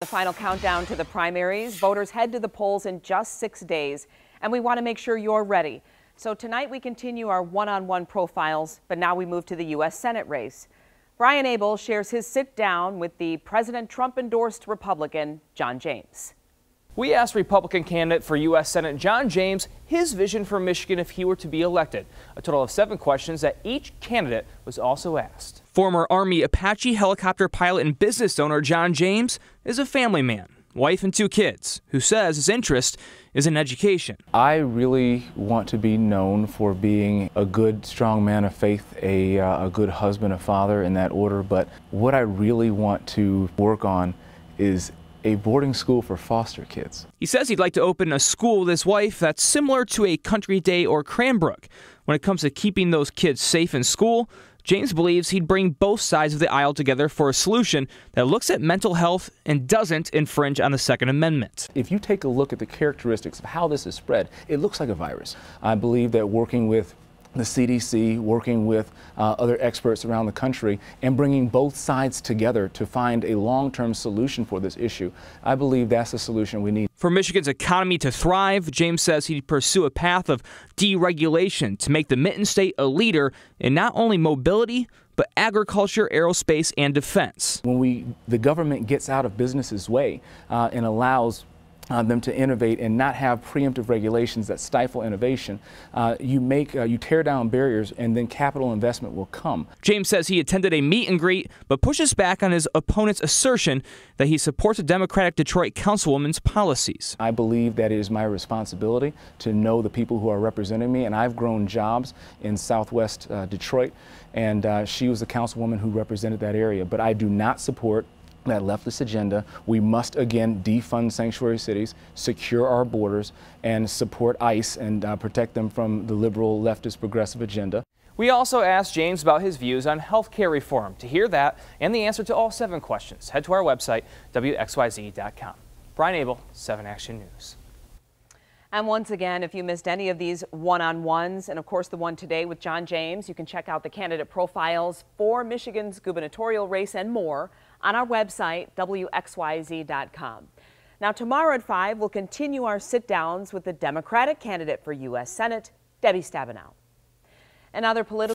The final countdown to the primaries. Voters head to the polls in just 6 days, and we want to make sure you're ready. So tonight we continue our one-on-one profiles, but now we move to the U.S. Senate race. Brian Abel shares his sit-down with the President Trump-endorsed Republican, John James. We asked Republican candidate for U.S. Senate John James his vision for Michigan if he were to be elected. A total of 7 questions that each candidate was also asked. Former Army Apache helicopter pilot and business owner John James is a family man, wife and 2 kids, who says his interest is in education. I really want to be known for being a good, strong man of faith, a good husband, a father, in that order. But what I really want to work on is a boarding school for foster kids. He says he'd like to open a school with his wife that's similar to a Country Day or Cranbrook. When it comes to keeping those kids safe in school, James believes he'd bring both sides of the aisle together for a solution that looks at mental health and doesn't infringe on the Second Amendment. If you take a look at the characteristics of how this is spread, it looks like a virus. I believe that working with the CDC, working with other experts around the country, and bringing both sides together to find a long-term solution for this issue, I believe that's the solution we need. For Michigan's economy to thrive, James says he'd pursue a path of deregulation to make the Mitten State a leader in not only mobility, but agriculture, aerospace, and defense. When the government gets out of business's way and allows them to innovate and not have preemptive regulations that stifle innovation, you tear down barriers, and then capital investment will come. James says he attended a meet and greet, but pushes back on his opponent's assertion that he supports a Democratic Detroit councilwoman's policies. I believe that it is my responsibility to know the people who are representing me, and I've grown jobs in Southwest Detroit, and she was the councilwoman who represented that area. But I do not support that leftist agenda. We must again defund sanctuary cities, secure our borders, and support ICE and protect them from the liberal leftist progressive agenda. We also asked James about his views on health care reform. To hear that and the answer to all 7 questions, head to our website, WXYZ.com. Brian Abel, 7 Action News. And once again, if you missed any of these one-on-ones, and of course the one today with John James, you can check out the candidate profiles for Michigan's gubernatorial race and more on our website, WXYZ.com. Now tomorrow at 5, we'll continue our sit-downs with the Democratic candidate for U.S. Senate, Debbie Stabenow. And other political